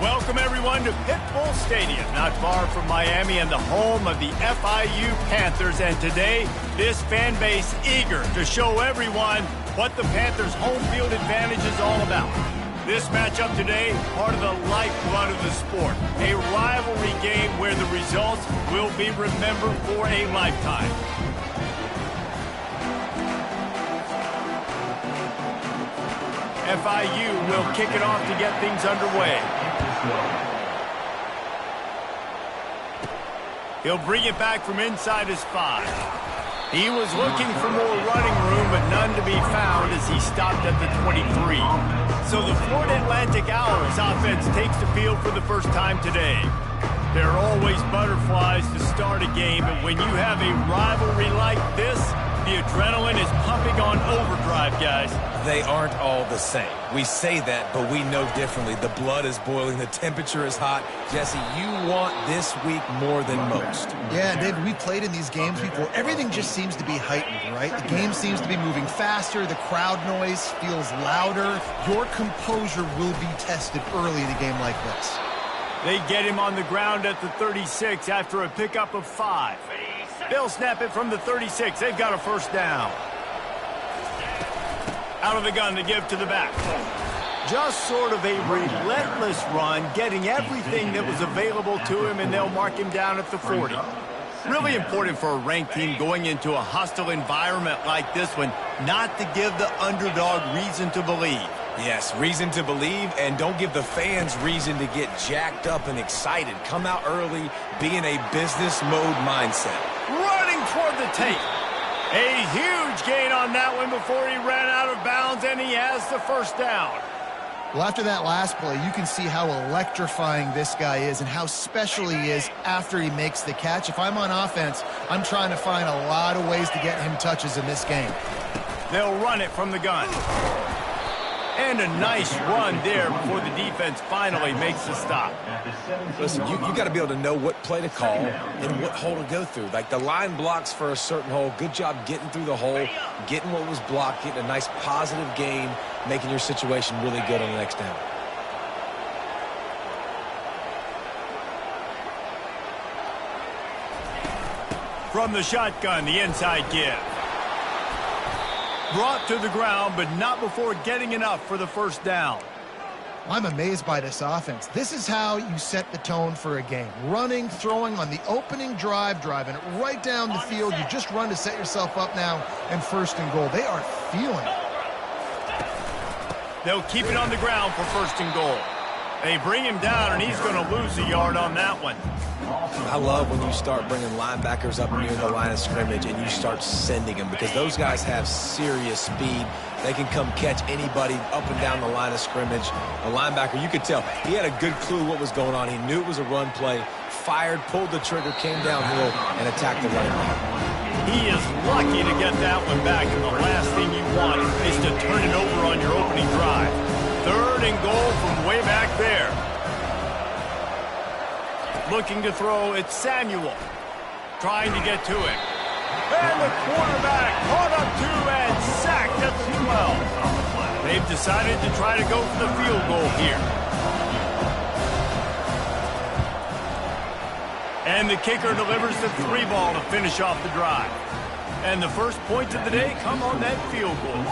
Welcome, everyone, to Pitbull Stadium, not far from Miami and the home of the FIU Panthers. And today, this fan base eager to show everyone what the Panthers' home field advantage is all about. This matchup today, part of the lifeblood of the sport. A rivalry game where the results will be remembered for a lifetime. FIU will kick it off to get things underway. He'll bring it back from inside his 5. He was looking for more running room, but none to be found as he stopped at the 23. So the Florida Atlantic Owls offense takes the field for the first time today. There are always butterflies to start a game, but when you have a rivalry like this, the adrenaline is pumping on overdrive, guys. They aren't all the same. We say that, but we know differently. The blood is boiling. The temperature is hot. Jesse, you want this week more than most. Yeah, David, we played in these games before. Everything just seems to be heightened, right? The game seems to be moving faster. The crowd noise feels louder. Your composure will be tested early in a game like this. They get him on the ground at the 36 after a pickup of 5. They'll snap it from the 36. They've got a first down. Out of the gun to give to the back. Just sort of a relentless run, getting everything that was available to him, and they'll mark him down at the 40. Really important for a ranked team going into a hostile environment like this one, not to give the underdog reason to believe. Yes, reason to believe, and don't give the fans reason to get jacked up and excited. Come out early, be in a business mode mindset. Running toward the tape. A huge gain on that one before he ran out of bounds, and he has the first down. Well, after that last play, you can see how electrifying this guy is and how special he is after he makes the catch. If I'm on offense, I'm trying to find a lot of ways to get him touches in this game. They'll run it from the gun. And a nice run there before the defense finally makes the stop. Listen, you got to be able to know what play to call and what hole to go through. Like the line blocks for a certain hole. Good job getting through the hole, getting what was blocked, getting a nice positive gain, making your situation really good on the next down. From the shotgun, the inside give. Brought to the ground, but not before getting enough for the first down. I'm amazed by this offense. This is how you set the tone for a game. Running, throwing on the opening drive, driving it right down the field. You just run to set yourself up now and first and goal. They are feeling it. They'll keep it on the ground for first and goal. They bring him down, and he's going to lose a yard on that one. I love when you start bringing linebackers up near the line of scrimmage and you start sending them, because those guys have serious speed. They can come catch anybody up and down the line of scrimmage. A linebacker, you could tell, he had a good clue what was going on. He knew it was a run play, fired, pulled the trigger, came downhill, and attacked the running back. He is lucky to get that one back, and the last thing you want is to turn it over on your opening drive. Third and goal from way back there. Looking to throw, it's Samuel. Trying to get to it. And the quarterback caught up to and sacked at the 12. They've decided to try to go for the field goal here. And the kicker delivers the 3 ball to finish off the drive. And the first points of the day come on that field goal.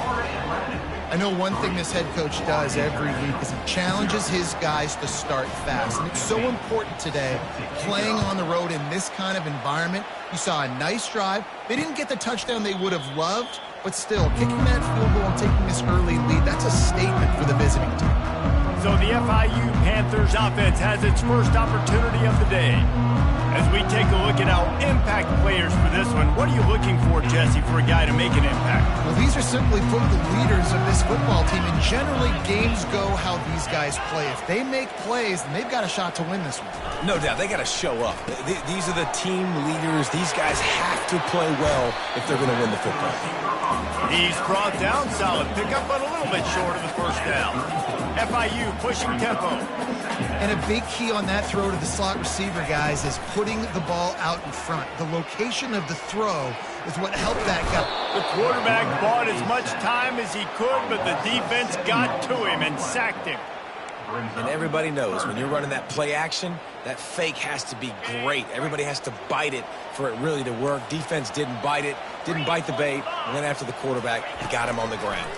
I know one thing this head coach does every week is he challenges his guys to start fast. And it's so important today, playing on the road in this kind of environment. You saw a nice drive. They didn't get the touchdown they would have loved, but still, kicking that field goal and taking this early lead, that's a statement for the visiting team. So the FIU Panthers offense has its first opportunity of the day. As we take a look at our impact players for this one, what are you looking for, Jesse, for a guy to make an impact? Well, these are simply put the leaders of this football team, and generally games go how these guys play. If they make plays, then they've got a shot to win this one. No doubt, they got to show up. These are the team leaders. These guys have to play well if they're going to win the football game. He's brought down, solid pickup, but a little bit short of the first down. FIU pushing tempo. And a big key on that throw to the slot receiver, guys, is putting the ball out in front. The location of the throw is what helped that guy. The quarterback bought as much time as he could, but the defense got to him and sacked him. And everybody knows when you're running that play action, that fake has to be great. Everybody has to bite it for it really to work. Defense didn't bite it, didn't bite the bait, and then after the quarterback, he got him on the ground.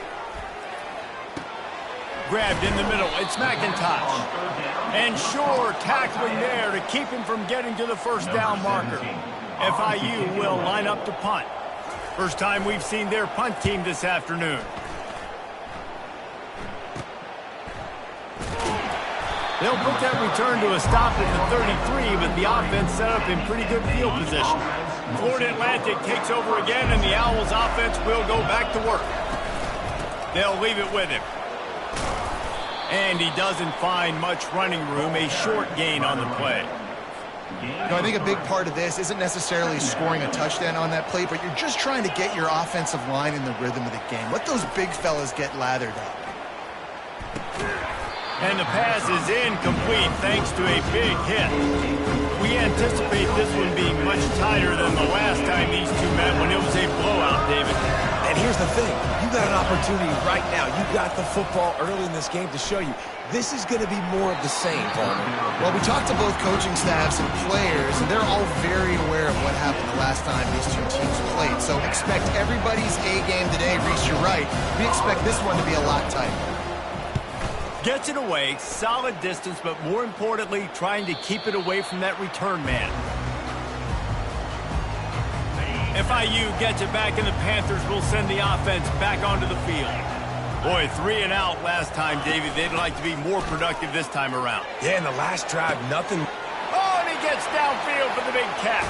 Grabbed in the middle. It's McIntosh. And sure, tackling there to keep him from getting to the first down marker. FIU will line up to punt. First time we've seen their punt team this afternoon. They'll put that return to a stop at the 33, but the offense set up in pretty good field position. Florida Atlantic takes over again, and the Owls offense will go back to work. They'll leave it with him. And he doesn't find much running room, a short gain on the play. I think a big part of this isn't necessarily scoring a touchdown on that play, but you're just trying to get your offensive line in the rhythm of the game. Let those big fellas get lathered up. And the pass is incomplete thanks to a big hit. We anticipate this one being much tighter than the last time these two met when it was a blowout, David. And here's the thing. You got an opportunity right now. You got the football early in this game to show you. This is going to be more of the same, Palmer. Well, we talked to both coaching staffs and players, and they're all very aware of what happened the last time these two teams played. So expect everybody's A game today. Reese, you're right. We expect this one to be a lot tighter. Gets it away, solid distance, but more importantly, trying to keep it away from that return man. FIU gets it back, and the Panthers will send the offense back onto the field. Boy, 3 and out last time, David. They'd like to be more productive this time around. Yeah, in the last drive, nothing. Oh, and he gets downfield for the big catch.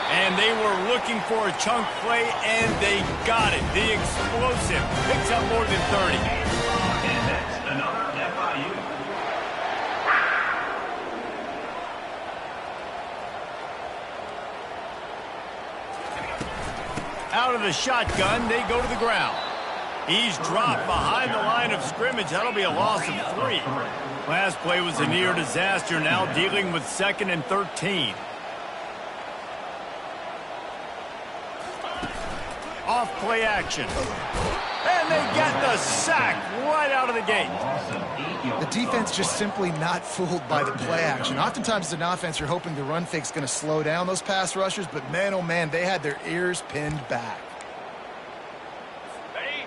And they were looking for a chunk play, and they got it. The explosive picks up more than 30. Out of the shotgun, they go to the ground. He's dropped behind the line of scrimmage. That'll be a loss of 3. Last play was a near disaster, now dealing with 2nd and 13. Off play action. And they get the sack right out of the gate. The defense just simply not fooled by the play action. Oftentimes as an offense, you're hoping the run fake's going to slow down those pass rushers, but man, oh man, they had their ears pinned back.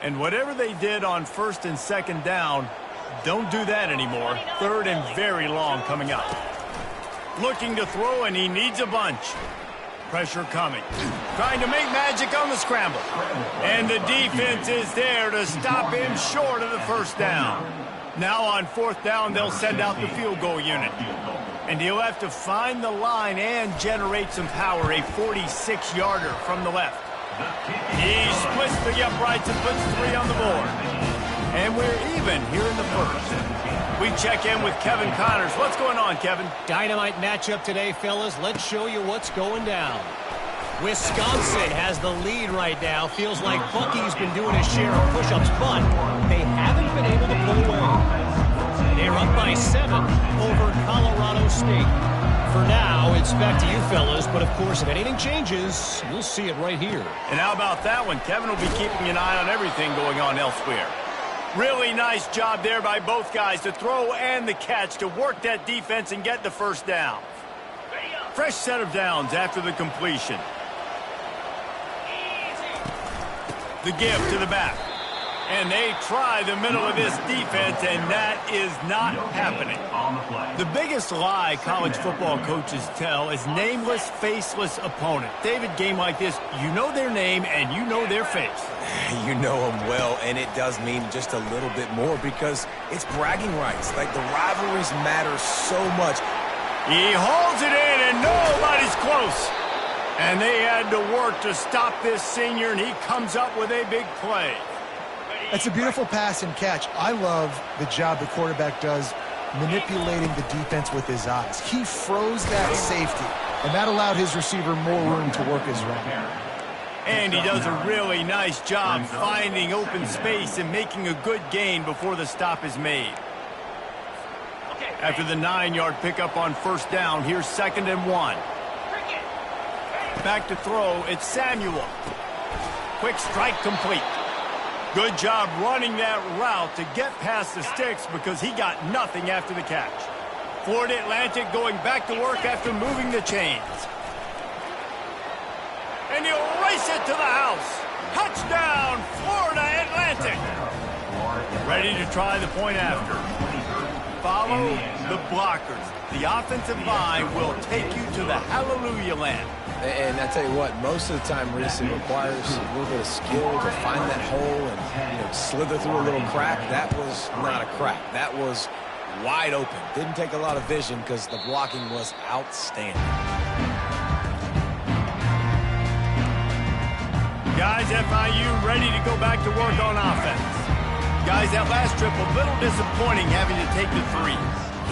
And whatever they did on 1st and 2nd down, don't do that anymore. 3rd and very long coming up. Looking to throw, and he needs a bunch. Pressure coming. Trying to make magic on the scramble. And the defense is there to stop him short of the first down. Now on 4th down, they'll send out the field goal unit. And he'll have to find the line and generate some power. A 46-yarder from the left. He splits the uprights and puts 3 on the board. And we're even here in the first. We check in with Kevin Connors. What's going on, Kevin? Dynamite matchup today, fellas. Let's show you what's going down. Wisconsin has the lead right now. Feels like Bucky's been doing his share of push-ups, but they haven't been able to pull away. They're up by 7 over Colorado State. For now, it's back to you fellas, but of course, if anything changes, you'll see it right here. And how about that one? Kevin will be keeping an eye on everything going on elsewhere. Really nice job there by both guys, the throw and the catch, to work that defense and get the first down. Fresh set of downs after the completion. The give to the back. And they try the middle of this defense, and that is not happening. The biggest lie college football coaches tell is nameless, faceless opponent. David, game like this, you know their name and you know their face. You know them well, and it does mean just a little bit more because it's bragging rights. Like, the rivalries matter so much. He holds it in, and nobody's close. And they had to work to stop this senior, and he comes up with a big play. That's a beautiful pass and catch. I love the job the quarterback does manipulating the defense with his eyes. He froze that safety, and that allowed his receiver more room to work his route. And he does a really nice job finding open space and making a good gain before the stop is made. After the 9-yard pickup on 1st down, here's 2nd and 1. Back to throw, it's Samuel. Quick strike complete. Good job running that route to get past the sticks because he got nothing after the catch. Florida Atlantic going back to work after moving the chains. And he'll race it to the house. Touchdown, Florida Atlantic. Ready to try the point after. Follow the blockers. The offensive line will take you to the hallelujah land. And I tell you what, most of the time, Reese, it requires a little bit of skill to find that hole and slither through a little crack. That was not a crack. That was wide open. Didn't take a lot of vision because the blocking was outstanding. Guys, FIU ready to go back to work on offense. Guys, that last trip a little disappointing having to take the threes.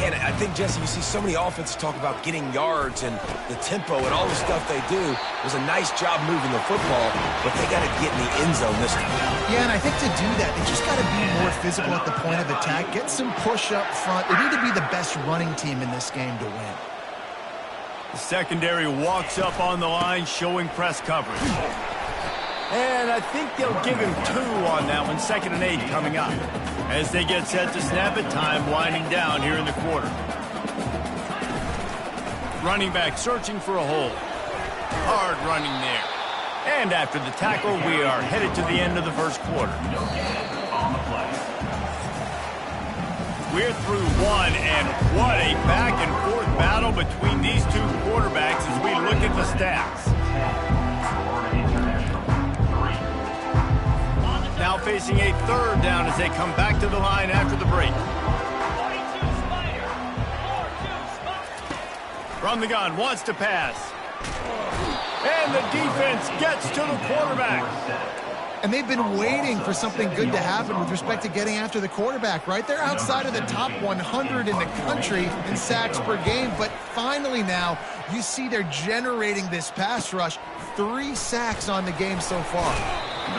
Yeah, and I think, Jesse, you see so many offenses talk about getting yards and the tempo and all the stuff they do. It was a nice job moving the football, but they got to get in the end zone this time. Yeah, and I think to do that, they just got to be more physical at the point of attack, get some push up front. They need to be the best running team in this game to win. The secondary walks up on the line, showing press coverage. And I think they'll give him 2 on that one, 2nd and 8 coming up. As they get set to snap it, time winding down here in the quarter. Running back searching for a hole. Hard running there. And after the tackle, we are headed to the end of the first quarter. We're through one, and what a back-and-forth battle between these two quarterbacks as we look at the stats. Now facing a 3rd down as they come back to the line after the break. From the gun, wants to pass. And the defense gets to the quarterback. And they've been waiting for something good to happen with respect to getting after the quarterback, right? They're outside of the top 100 in the country in sacks per game, but finally now you see they're generating this pass rush. 3 sacks on the game so far.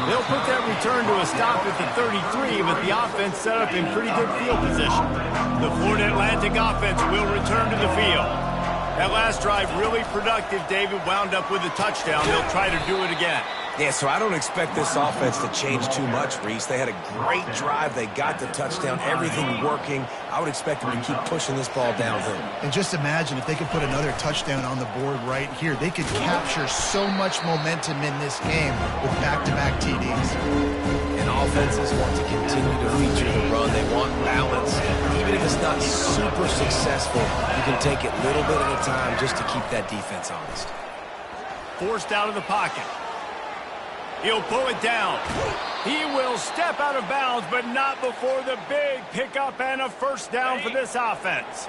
They'll put that return to a stop at the 33, but the offense set up in pretty good field position. The Florida Atlantic offense will return to the field. That last drive really productive. David wound up with a touchdown. They'll try to do it again. Yeah, so I don't expect this offense to change too much, Reese. They had a great drive. They got the touchdown, everything working. I would expect them to keep pushing this ball downhill. And just imagine if they could put another touchdown on the board right here. They could capture so much momentum in this game with back-to-back TDs. And offenses want to continue to feature the run. They want balance. Even if it's not super successful, you can take it little bit at a time just to keep that defense honest. Forced out of the pocket. He'll pull it down. He will step out of bounds, but not before the big pickup and a 1st down for this offense.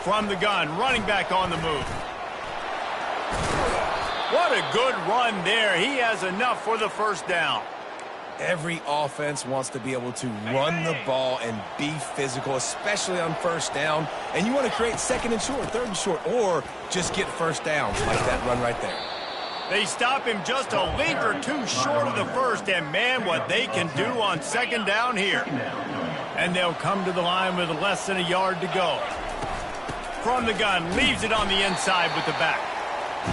From the gun, running back on the move. What a good run there. He has enough for the 1st down. Every offense wants to be able to run the ball and be physical, especially on 1st down. And you want to create 2nd and short, 3rd and short, or just get 1st downs like that run right there. They stop him just a link or 2 short of the 1st, and man, what they can do on 2nd down here. And they'll come to the line with less than a yard to go. From the gun, leaves it on the inside with the back.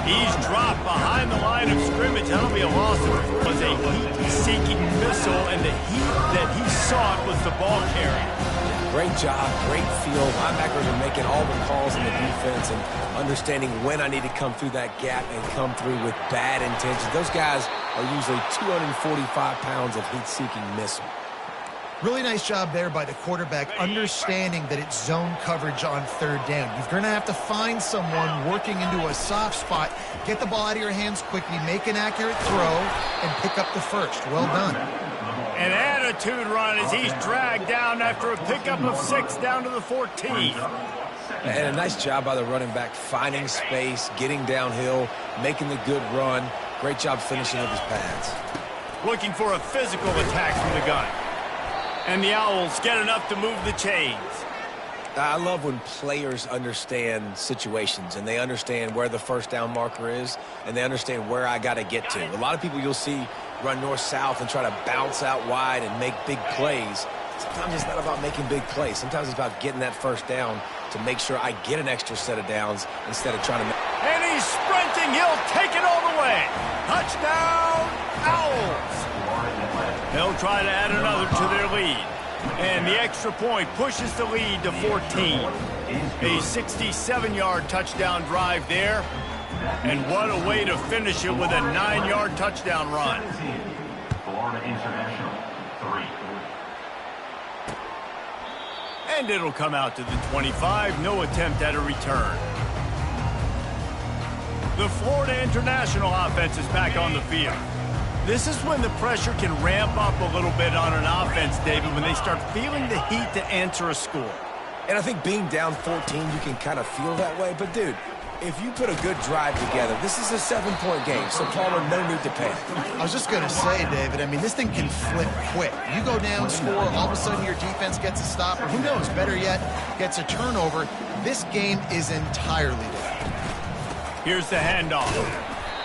He's dropped behind the line of scrimmage. That'll be a loss. It was a heat-seeking missile, and the heat that he sought was the ball carrier. Great job, great feel. Linebackers are making all the calls in the defense and understanding when I need to come through that gap and come through with bad intentions. Those guys are usually 245 pounds of heat-seeking missile. Really nice job there by the quarterback, understanding that it's zone coverage on 3rd down. You're going to have to find someone working into a soft spot, get the ball out of your hands quickly, make an accurate throw, and pick up the 1st. Well done. An attitude run as he's dragged down after a pickup of 6 down to the 14. And a nice job by the running back, finding space, getting downhill, making the good run. Great job finishing with his pads. Looking for a physical attack from the gun. And the Owls get enough to move the chains. I love when players understand situations and they understand where the 1st down marker is and they understand where I got to get to. A lot of people you'll see run north-south and try to bounce out wide and make big plays. Sometimes it's not about making big plays. Sometimes it's about getting that 1st down to make sure I get an extra set of downs instead of trying to make... And he's sprinting. He'll take it all the way. Touchdown, Owls! They'll try to add another to their lead. And the extra point pushes the lead to 14. A 67-yard touchdown drive there. And what a way to finish it with a 9-yard touchdown run. Florida International, 3. And it'll come out to the 25. No attempt at a return. The Florida International offense is back on the field. This is when the pressure can ramp up a little bit on an offense, David, when they start feeling the heat to answer a score. And I think being down 14, you can kind of feel that way. But, dude, if you put a good drive together, this is a 7-point game, so Palmer, no need to panic. I was just going to say, David, I mean, this thing can flip quick. You go down, score, all of a sudden your defense gets a stop, or who knows, better yet, gets a turnover. This game is entirely different. Here's the handoff.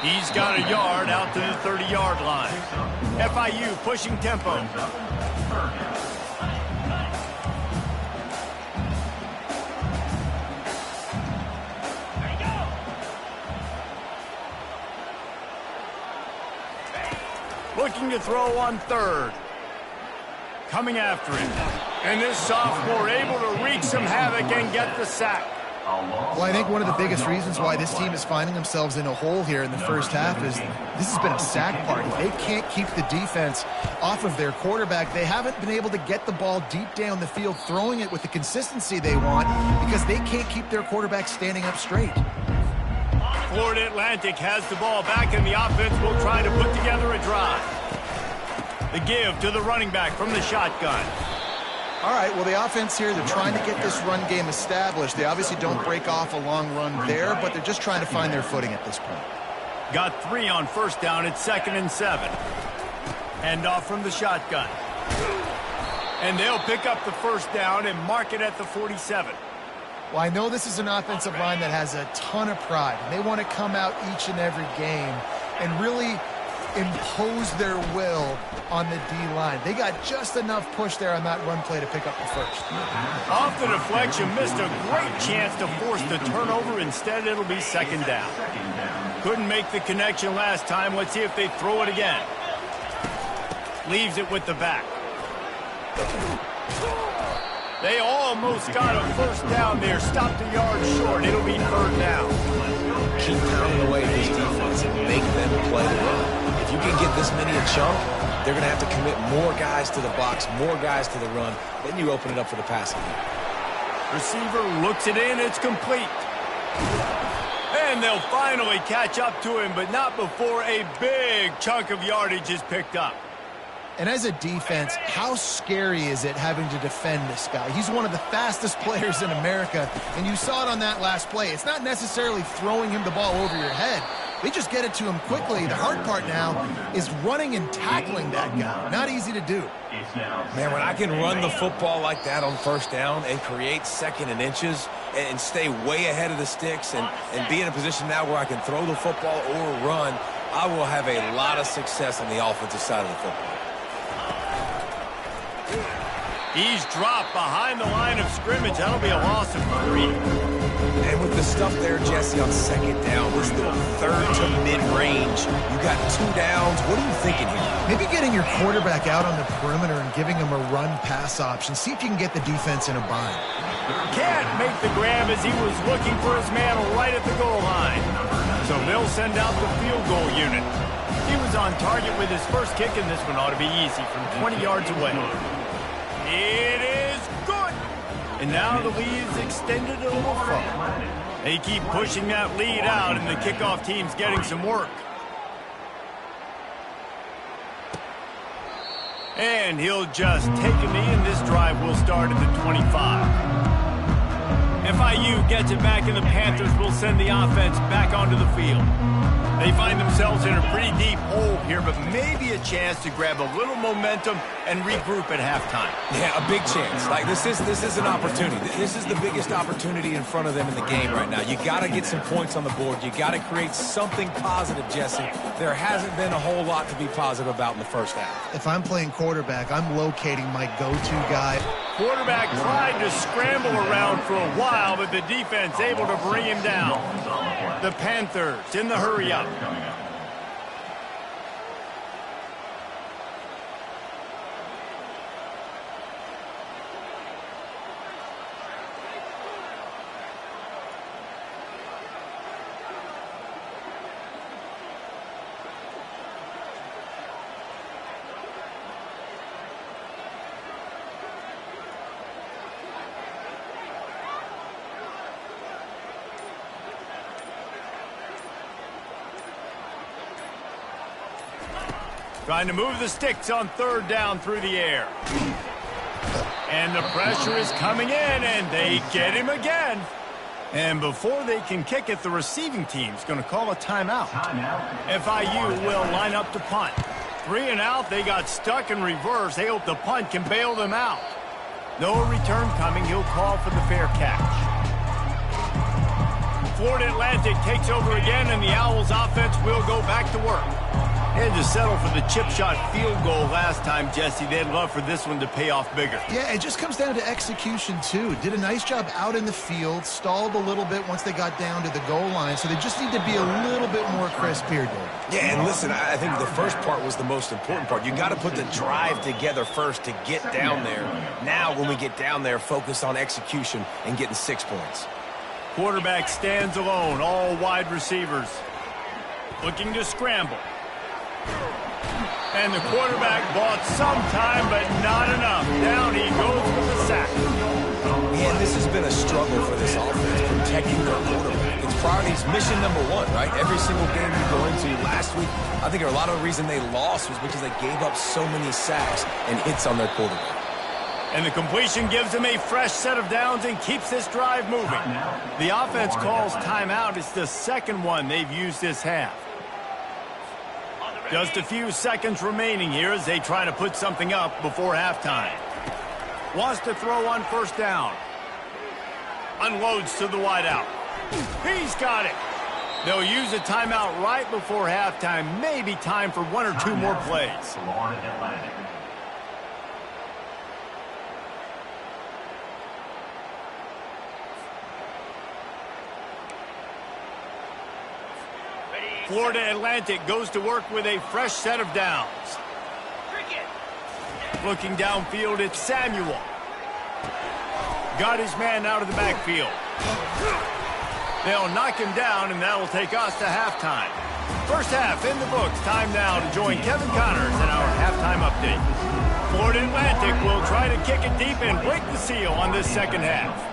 He's got a yard out to the 30-yard line. FIU pushing tempo. Looking to throw on third. Coming after him. And this sophomore able to wreak some havoc and get the sack. Well, I think one of the biggest reasons why this team is finding themselves in a hole here in the first half is this has been a sack party. They can't keep the defense off of their quarterback. They haven't been able to get the ball deep down the field, throwing it with the consistency they want because they can't keep their quarterback standing up straight. Florida Atlantic has the ball back, and the offense will try to put together a drive. The give to the running back from the shotgun. All right, well, the offense here, they're trying to get this run game established. They obviously don't break off a long run there, but they're just trying to find their footing at this point. Got 3 on first down. It's 2nd and 7. Handoff from the shotgun. And they'll pick up the first down and mark it at the 47. Well, I know this is an offensive line that has a ton of pride. They want to come out each and every game and really impose their will on the D-line. They got just enough push there on that run play to pick up the first. Off the deflection, missed a great chance to force the turnover. Instead, it'll be 2nd down. Couldn't make the connection last time. Let's see if they throw it again. Leaves it with the back. They almost got a first down there. Stopped a yard short. It'll be 3rd down. Keep pounding away at this defense and make them play the run. If you can get this many a chunk, they're going to have to commit more guys to the box, more guys to the run. Then you open it up for the passing. Receiver looks it in. It's complete. And they'll finally catch up to him, but not before a big chunk of yardage is picked up. And as a defense, how scary is it having to defend this guy? He's one of the fastest players in America, and you saw it on that last play. It's not necessarily throwing him the ball over your head. They just get it to him quickly. The hard part now is running and tackling that guy. Not easy to do. Man, when I can run the football like that on first down and create 2nd and inches and stay way ahead of the sticks and be in a position now where I can throw the football or run, I will have a lot of success on the offensive side of the football. He's dropped behind the line of scrimmage. That'll be a loss of 3. And with the stuff there, Jesse, on 2nd down, this little 3rd to mid-range, you got 2 downs. What are you thinking here? Maybe getting your quarterback out on the perimeter and giving him a run-pass option. See if you can get the defense in a bind. Can't make the grab as he was looking for his man right at the goal line. So they'll send out the field goal unit. He was on target with his first kick, and this one ought to be easy from 20 yards away. It is good. And now the lead is extended a little further. They keep pushing that lead out, and the kickoff team's getting some work. And he'll just take a knee, and this drive will start at the 25. FIU gets it back, and the Panthers will send the offense back onto the field. They find themselves in a pretty deep hole here, but maybe a chance to grab a little momentum and regroup at halftime. Yeah, a big chance. Like, this is an opportunity. This is the biggest opportunity in front of them in the game right now. You got to get some points on the board. You got to create something positive, Jesse. There hasn't been a whole lot to be positive about in the first half. If I'm playing quarterback, I'm locating my go-to guy. Quarterback tried to scramble around for a while, but the defense able to bring him down. The Panthers in the hurry-up. Trying to move the sticks on third down through the air. And the pressure is coming in, and they get him again. And before they can kick it, the receiving team's going to call a timeout. FIU will line up to punt. 3 and out, they got stuck in reverse. They hope the punt can bail them out. No return coming. He'll call for the fair catch. Florida Atlantic takes over again, and the Owls offense will go back to work. They had to settle for the chip shot field goal last time, Jesse. They'd love for this one to pay off bigger. Yeah, it just comes down to execution, too. Did a nice job out in the field, stalled a little bit once they got down to the goal line, so they just need to be a little bit more crisp here, Dave. Yeah, and listen, I think the first part was the most important part. You got to put the drive together first to get down there. Now, when we get down there, focus on execution and getting 6 points. Quarterback stands alone, all wide receivers. Looking to scramble. And the quarterback bought some time, but not enough. Down he goes with the sack. Yeah, this has been a struggle for this offense, protecting their quarterback. It's priorities mission number 1, right? Every single game you go into. Last week, I think a lot of the reason they lost was because they gave up so many sacks and hits on their quarterback. And the completion gives them a fresh set of downs and keeps this drive moving. The offense calls timeout. It's the second one they've used this half. Just a few seconds remaining here as they try to put something up before halftime. Wants to throw on first down. Unloads to the wideout. He's got it. They'll use a timeout right before halftime. Maybe time for 1 or 2 more plays. Florida Atlantic. Florida Atlantic goes to work with a fresh set of downs. Looking downfield, it's Samuel. Got his man out of the backfield. They'll knock him down, and that'll take us to halftime. First half in the books. Time now to join Kevin Connors in our halftime update. Florida Atlantic will try to kick it deep and break the seal on this second half.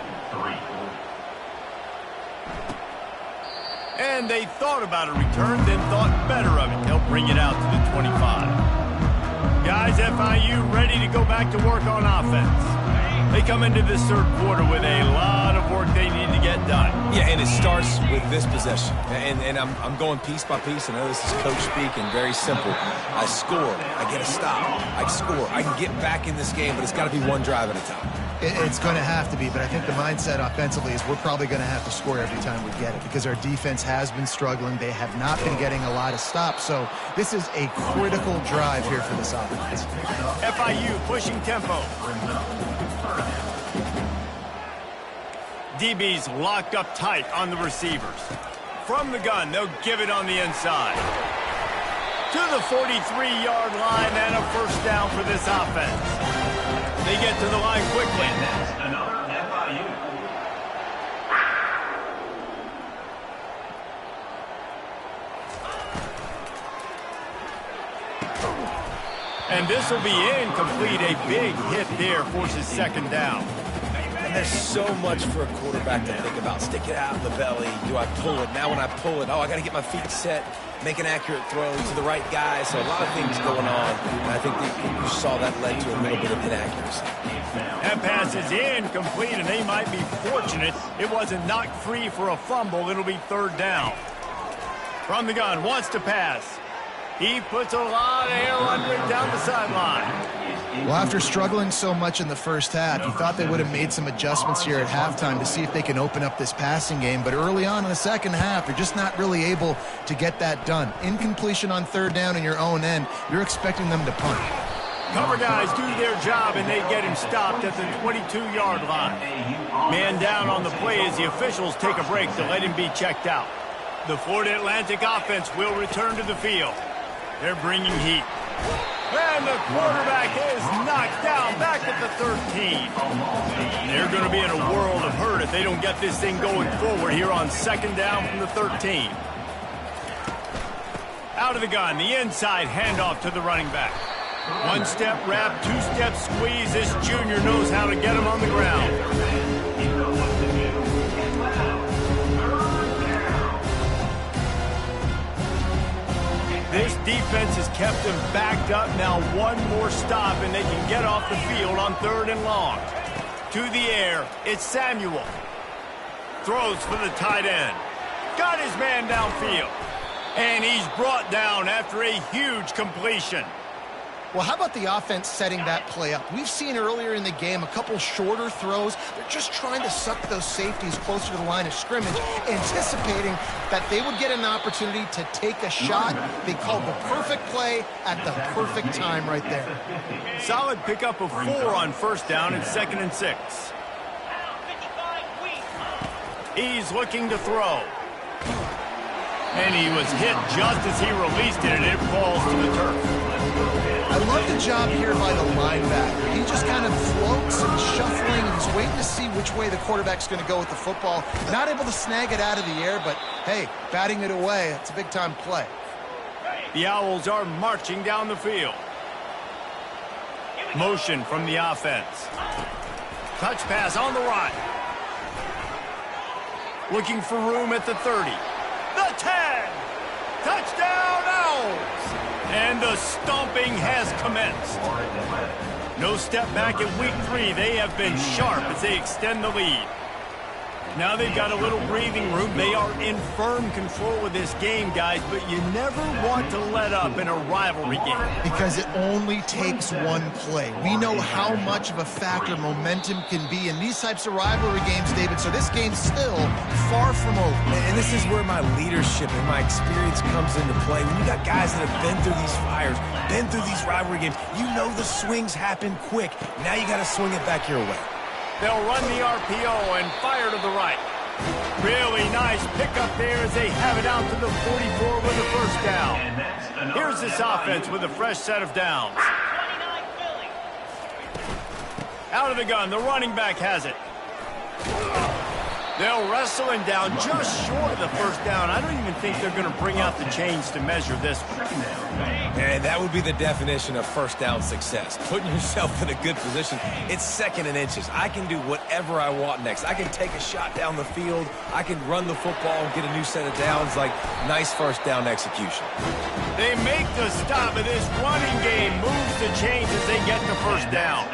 And they thought about a return, then thought better of it. They'll bring it out to the 25. Guys, FIU ready to go back to work on offense. They come into this third quarter with a lot of work they need to get done. Yeah, and it starts with this possession. And I'm going piece by piece. I know this is coach speak and very simple. I score. I get a stop. I score. I can get back in this game, but it's got to be one drive at a time. It's going to have to be, but I think the mindset offensively is we're probably going to have to score every time we get it because our defense has been struggling. They have not been getting a lot of stops, so this is a critical drive here for this offense. FIU pushing tempo. DB's locked up tight on the receivers. From the gun, they'll give it on the inside. To the 43-yard line and a first down for this offense. They get to the line quickly. That's another FIU. And this will be incomplete. A big hit there forces second down. And there's so much for a quarterback to think about. Stick it out in the belly. Do I pull it? Now when I pull it, I got to get my feet set, make an accurate throw to the right guy. So a lot of things going on. And I think that you saw that led to a little bit of inaccuracy. That pass is incomplete, and they might be fortunate it wasn't knocked free for a fumble. It'll be third down. From the gun, wants to pass. He puts a lot of air under it down the sideline. Well, after struggling so much in the first half, you thought they would have made some adjustments here at halftime to see if they can open up this passing game. But early on in the second half, they're just not really able to get that done. Incompletion on third down in your own end, you're expecting them to punt. Cover guys do their job, and they get him stopped at the 22-yard line. Man down on the play as the officials take a break to let him be checked out. The Florida Atlantic offense will return to the field. They're bringing heat. And the quarterback is knocked down back at the 13. They're going to be in a world of hurt if they don't get this thing going forward here on second down from the 13. Out of the gun, the inside handoff to the running back. One-step wrap, two-step squeeze. This junior knows how to get him on the ground. This defense has kept them backed up. Now one more stop, and they can get off the field on 3rd and long. To the air, it's Samuel. Throws for the tight end. Got his man downfield. And he's brought down after a huge completion. Well, how about the offense setting that play up? We've seen earlier in the game a couple shorter throws. They're just trying to suck those safeties closer to the line of scrimmage, anticipating that they would get an opportunity to take a shot. They called the perfect play at the perfect time right there. Solid pickup of 4 on 1st down and 2nd and 6. He's looking to throw. And he was hit just as he released it, and it falls to the turf. I love the job here by the linebacker. He just kind of floats and shuffling, and he's waiting to see which way the quarterback's going to go with the football. Not able to snag it out of the air, but, hey, batting it away, it's a big-time play. The Owls are marching down the field. Motion from the offense. Touch pass on the right. Looking for room at the 30. The 10. Touchdown Owls. And the stomping has commenced. No step back in week 3. They have been sharp as they extend the lead. Now they've got a little breathing room. They are in firm control of this game, guys, but you never want to let up in a rivalry game. Because it only takes one play. We know how much of a factor momentum can be in these types of rivalry games, David, so this game's still far from over. And this is where my leadership and my experience comes into play. When you got guys that have been through these fires, been through these rivalry games, you know the swings happen quick. Now you got to swing it back your way. They'll run the RPO and fire to the right. Really nice pickup there as they have it out to the 44 with a 1st down. Here's this offense with a fresh set of downs. Out of the gun, the running back has it. They'll wrestle him down just short of the 1st down. I don't even think they're going to bring out the chains to measure this one. And that would be the definition of 1st down success. Putting yourself in a good position. It's 2nd and inches. I can do whatever I want next. I can take a shot down the field. I can run the football and get a new set of downs. Like, nice 1st down execution. They make the stop, and this running game moves the chains as they get the 1st down.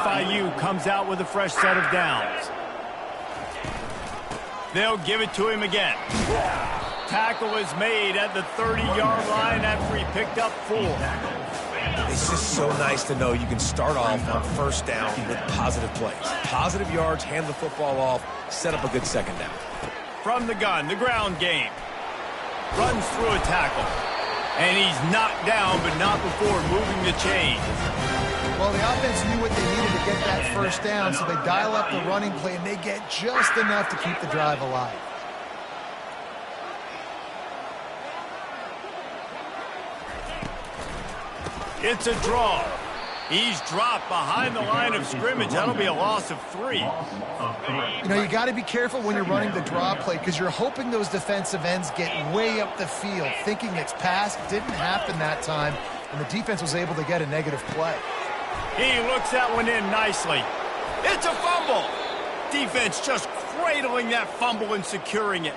FIU comes out with a fresh set of downs. They'll give it to him again. Tackle is made at the 30-yard line after he picked up 4. It's just so nice to know you can start off on 1st down with positive plays. Positive yards, hand the football off, set up a good 2nd down. From the gun, the ground game. Runs through a tackle. And he's knocked down, but not before moving the chains. Well, the offense knew what they needed to get that 1st down, so they dial up the running play, and they get just enough to keep the drive alive. It's a draw. He's dropped behind the line of scrimmage. That'll be a loss of 3. You know, you got to be careful when you're running the draw play because you're hoping those defensive ends get way up the field, thinking it's passed. Didn't happen that time, and the defense was able to get a negative play. He looks that one in nicely. It's a fumble. Defense just cradling that fumble and securing it.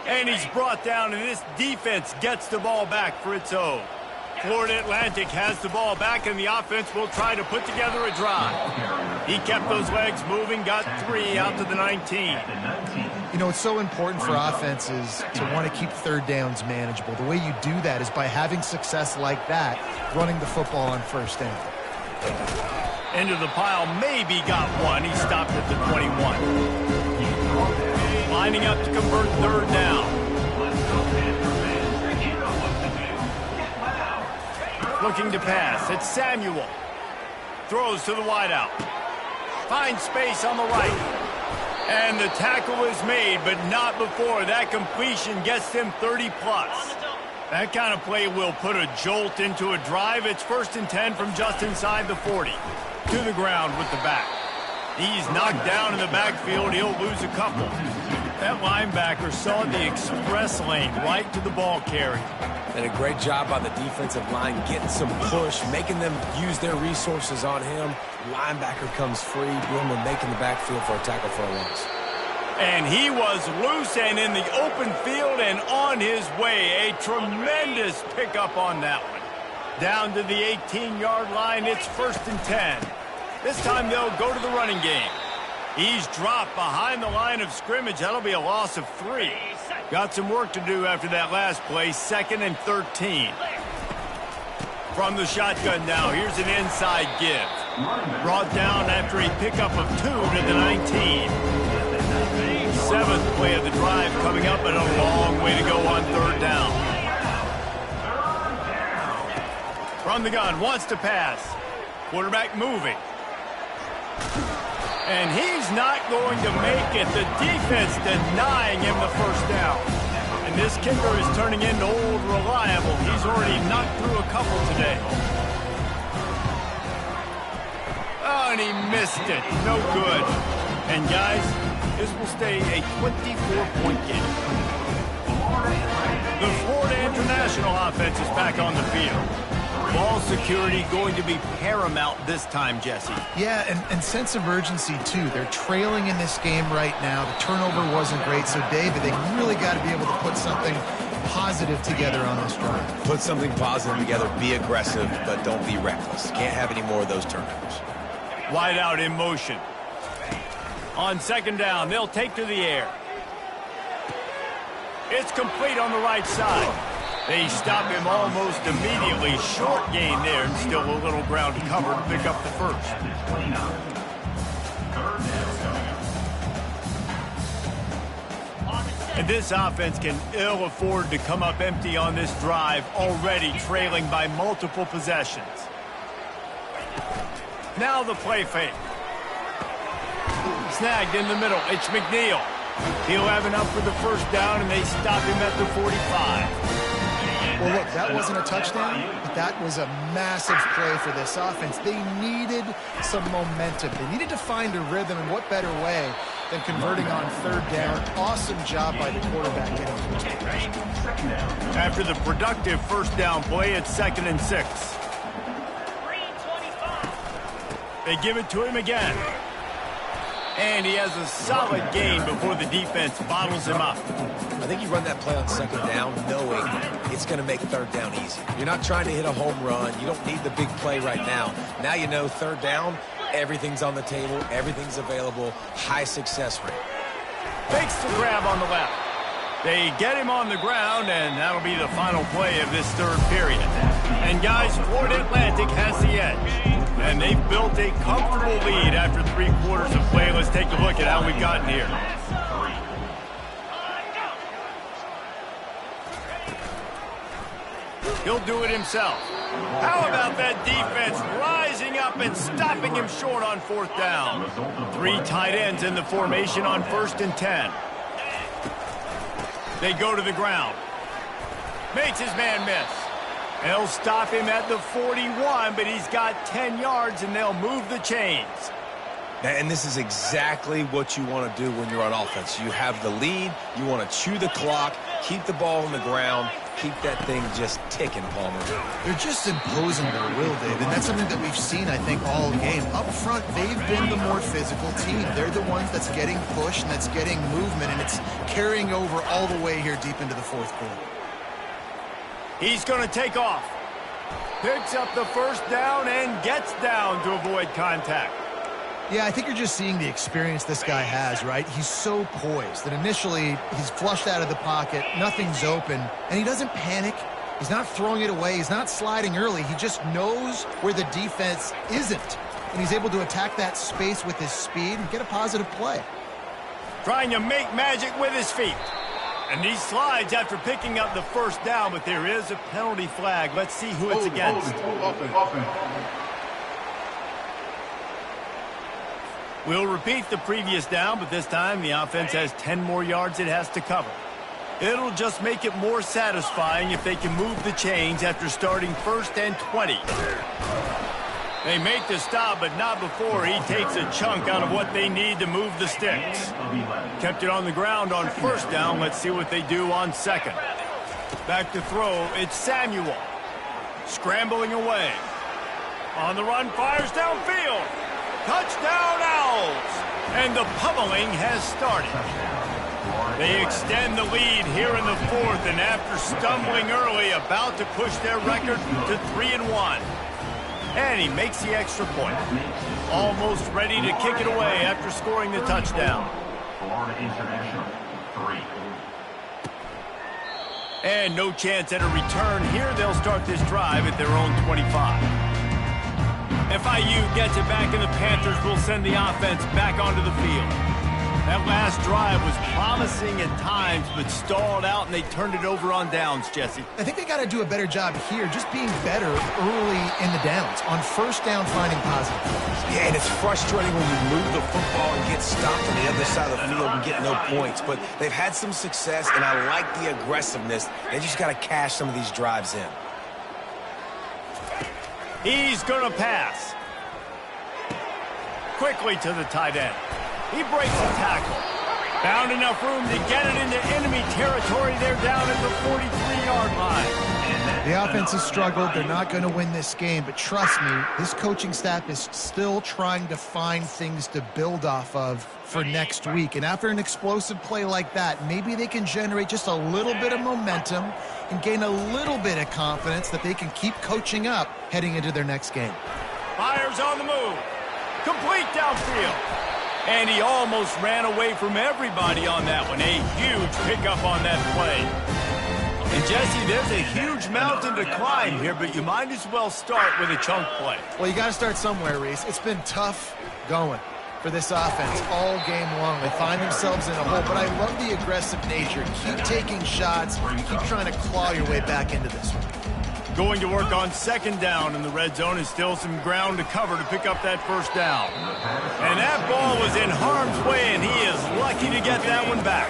And he's brought down, and this defense gets the ball back for its own. Florida Atlantic has the ball back, and the offense will try to put together a drive. He kept those legs moving, got 3 out to the 19. You know, it's so important for offenses to want to keep 3rd downs manageable. The way you do that is by having success like that, running the football on 1st down. Into the pile, maybe got 1. He stopped at the 21. Lining up to convert 3rd down. Looking to pass. It's Samuel. Throws to the wideout. Finds space on the right. And the tackle is made, but not before that completion gets them 30-plus. That kind of play will put a jolt into a drive. It's 1st and 10 from just inside the 40. To the ground with the back. He's knocked down in the backfield. He'll lose a couple. That linebacker saw the express lane right to the ball carrier. And a great job by the defensive line getting some push, making them use their resources on him. Linebacker comes free, boom, and making the backfield for a tackle for a loss. And he was loose and in the open field and on his way. A tremendous pickup on that one. Down to the 18-yard line, it's 1st and 10. This time they'll go to the running game. He's dropped behind the line of scrimmage. That'll be a loss of 3. Got some work to do after that last play, 2nd and 13. From the shotgun now, here's an inside give. Brought down after a pickup of 2 to the 19. 7th play of the drive coming up, and a long way to go on 3rd down. From the gun, wants to pass. Quarterback moving. And he's not going to make it. The defense denying him the 1st down. And this kicker is turning into old reliable. He's already knocked through a couple today. Oh, and he missed it. No good. And guys, this will stay a 24-point game. The Florida International offense is back on the field. Ball security going to be paramount this time, Jesse. Yeah, and sense of urgency, too. They're trailing in this game right now. The turnover wasn't great, so, David, they really got to be able to put something positive together on this drive. Put something positive together, be aggressive, but don't be reckless. Can't have any more of those turnovers. Wide out in motion. On 2nd down, they'll take to the air. It's complete on the right side. They stop him almost immediately. Short gain there, and still a little ground to cover to pick up the 1st. And this offense can ill afford to come up empty on this drive, already trailing by multiple possessions. Now the play fake. Snagged in the middle. It's McNeil. He'll have enough for the 1st down, and they stop him at the 45. Well, look, that wasn't a touchdown, but that was a massive play for this offense. They needed some momentum. They needed to find a rhythm, and what better way than converting on 3rd down. Awesome job by the quarterback getting first progression. After the productive 1st down play, it's 2nd and 6. They give it to him again. And he has a solid gain before the defense bottles him up. I think you run that play on 2nd down knowing it's going to make 3rd down easy. You're not trying to hit a home run. You don't need the big play right now. Now you know 3rd down, everything's on the table, everything's available, high success rate. Fakes the grab on the left. They get him on the ground, and that'll be the final play of this 3rd period. And guys, Florida Atlantic has the edge. And they've built a comfortable lead after 3 quarters of play. Let's take a look at how we've gotten here. He'll do it himself. How about that defense rising up and stopping him short on 4th down? 3 tight ends in the formation on 1st and 10. They go to the ground. Makes his man miss. They'll stop him at the 41, but he's got 10 yards, and they'll move the chains. And this is exactly what you want to do when you're on offense. You have the lead. You want to chew the clock, keep the ball on the ground, keep that thing just ticking, Palmer. They're just imposing their will, Dave, and that's something that we've seen, I think, all game. Up front, they've been the more physical team. They're the ones that's getting pushed and that's getting movement, and it's carrying over all the way here deep into the 4th quarter. He's going to take off. Picks up the 1st down and gets down to avoid contact. Yeah, I think you're just seeing the experience this guy has, right? He's so poised that initially he's flushed out of the pocket, nothing's open, and he doesn't panic. He's not throwing it away. He's not sliding early. He just knows where the defense isn't, and he's able to attack that space with his speed and get a positive play. Trying to make magic with his feet. And he slides after picking up the 1st down, but there is a penalty flag. Let's see who it's against. We'll repeat the previous down, but this time the offense has 10 more yards it has to cover. It'll just make it more satisfying if they can move the chains after starting 1st and 20. They make the stop, but not before he takes a chunk out of what they need to move the sticks. Kept it on the ground on 1st down. Let's see what they do on 2nd. Back to throw. It's Samuel. Scrambling away. On the run, fires downfield. Touchdown, Owls! And the pummeling has started. They extend the lead here in the fourth, and after stumbling early, about to push their record to 3-1. And he makes the extra point. Almost ready to kick it away after scoring the touchdown. Florida International, 3. And no chance at a return here. They'll start this drive at their own 25. FIU gets it back, and the Panthers will send the offense back onto the field. That last drive was promising at times, but stalled out, and they turned it over on downs, Jesse. I think they got to do a better job here, just being better early in the downs. On first down, finding positive plays. Yeah, and it's frustrating when you move the football and get stopped on the other side of the field and get no points. But they've had some success, and I like the aggressiveness. They just got to cash some of these drives in. He's going to pass. Quickly to the tight end. He breaks the tackle. Found enough room to get it into enemy territory. They're down at the 43-yard line. The offense has struggled. They're not going to win this game, but trust me, this coaching staff is still trying to find things to build off of for next week. And after an explosive play like that, maybe they can generate just a little bit of momentum and gain a little bit of confidence that they can keep coaching up heading into their next game. Fires on the move. Complete downfield. And he almost ran away from everybody on that one. A huge pickup on that play. And, Jesse, there's a huge mountain to climb here, but you might as well start with a chunk play. Well, you got to start somewhere, Reese. It's been tough going for this offense all game long. They find themselves in a hole, but I love the aggressive nature. Keep taking shots. Keep trying to claw your way back into this one. Going to work on second down in the red zone, is still some ground to cover to pick up that first down. And that ball was in harm's way, and he is lucky to get that one back.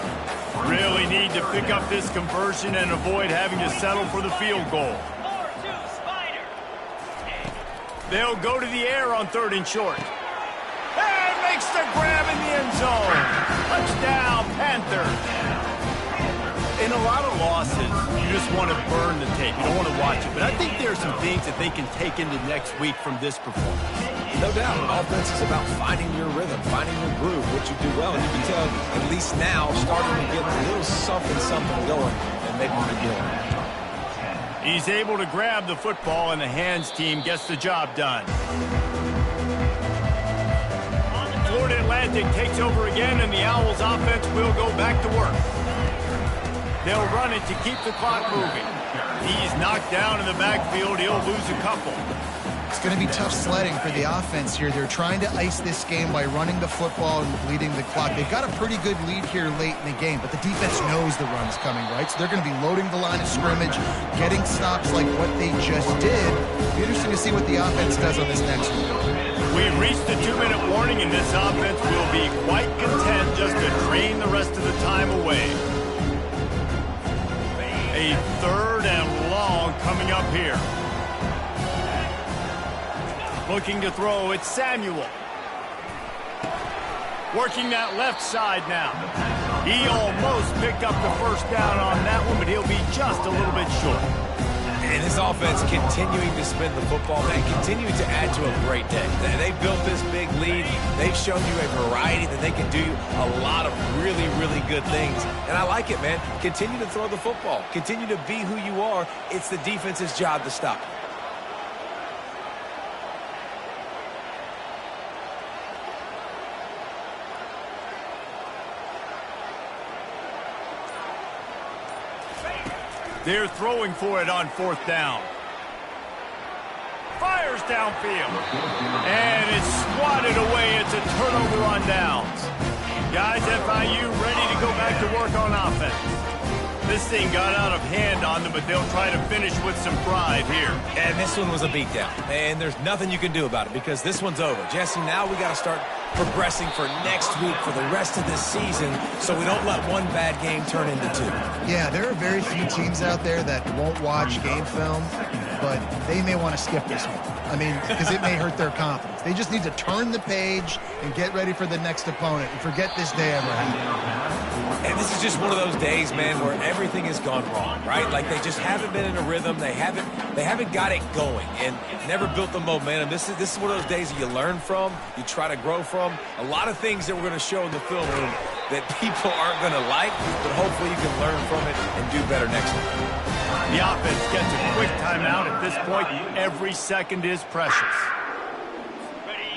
Really need to pick up this conversion and avoid having to settle for the field goal. They'll go to the air on 3rd and short. And makes the grab in the end zone. Touchdown, Panthers. In a lot of losses, you just want to burn the tape. You don't want to watch it. But I think there are some things that they can take into next week from this performance. No doubt. Offense is about finding your rhythm, finding your groove, what you do well. And you can tell, at least now, starting to get a little something going and maybe you're doing. He's able to grab the football, and the hands team gets the job done. Florida Atlantic takes over again, and the Owls offense will go back to work. They'll run it to keep the clock moving. He's knocked down in the backfield. He'll lose a couple. It's going to be tough sledding for the offense here. They're trying to ice this game by running the football and bleeding the clock. They've got a pretty good lead here late in the game, but the defense knows the run's coming, right? So they're going to be loading the line of scrimmage, getting stops like what they just did. It'll be interesting to see what the offense does on this next one. We've reached the 2-minute warning, and this offense will be quite content just to drain the rest of the time away. A 3rd and long coming up here. Looking to throw, it's Samuel. Working that left side now. He almost picked up the first down on that one, but he'll be just a little bit short. And this offense continuing to spin the football and continuing to add to a great day. They built this big lead. They've shown you a variety that they can do a lot of really, really good things. And I like it, man. Continue to throw the football. Continue to be who you are. It's the defense's job to stop. They're throwing for it on 4th down. Fires downfield. And it's swatted away. It's a turnover on downs. Guys, FIU ready to go back to work on offense. This thing got out of hand on them, but they'll try to finish with some pride here. And this one was a beatdown. And there's nothing you can do about it because this one's over. Jesse, now we got to start progressing for next week for the rest of this season so we don't let one bad game turn into 2. Yeah, there are very few teams out there that won't watch game film but they may want to skip this one. I mean, because it may hurt their confidence. They just need to turn the page and get ready for the next opponent and forget this day ever happened. And this is just one of those days, man, where everything has gone wrong, right? Like they just haven't been in a rhythm. They haven't got it going and never built the momentum. This is one of those days that you learn from, you try to grow from. A lot of things that we're going to show in the film room that people aren't going to like, but hopefully you can learn from it and do better next time. The offense gets a quick timeout. At this point, every second is precious.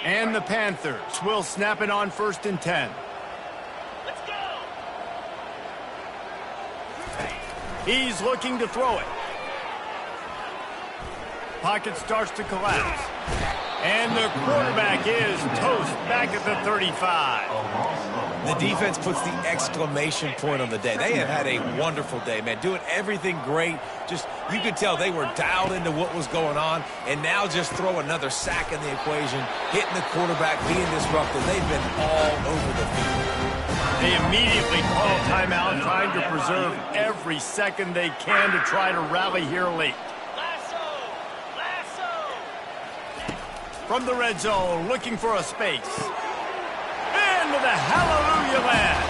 And the Panthers will snap it on 1st and 10. He's looking to throw it. Pocket starts to collapse. And the quarterback is toast back at the 35. The defense puts the exclamation point on the day. They have had a wonderful day, man. Doing everything great. Just, you could tell they were dialed into what was going on. And now just throw another sack in the equation. Hitting the quarterback, being disruptive. They've been all over the field. They immediately call timeout, trying to preserve every second they can to try to rally here late. From the red zone, looking for a space. Into the hallelujah land.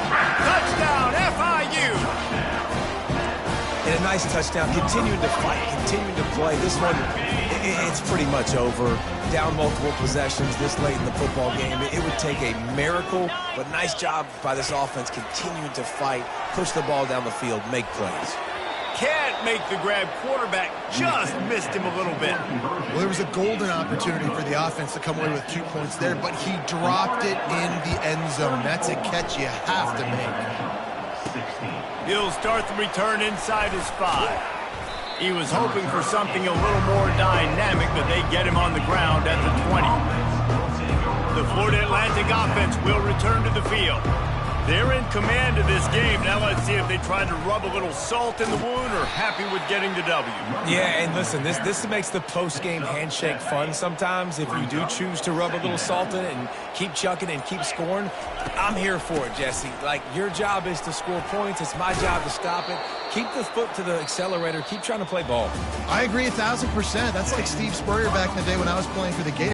Touchdown, FIU. And a nice touchdown, continuing to fight, continuing to play. This one, it's pretty much over. Down multiple possessions this late in the football game. It would take a miracle, but nice job by this offense continuing to fight, push the ball down the field, make plays. Can't make the grab. Quarterback just missed him a little bit. Well, there was a golden opportunity for the offense to come away with 2 points there, but he dropped it in the end zone. That's a catch you have to make. He'll start the return inside his 5. He was hoping for something a little more dynamic, but they get him on the ground at the 20. The Florida Atlantic offense will return to the field. They're in command of this game. Now let's see if they try to rub a little salt in the wound or happy with getting the W. Yeah, and listen, this makes the post-game handshake fun sometimes. If you do choose to rub a little salt in it and keep chucking and keep scoring, I'm here for it, Jesse. Like, your job is to score points. It's my job to stop it. Keep the foot to the accelerator. Keep trying to play ball. I agree 1,000%. That's like Steve Spurrier back in the day when I was playing for the Gators.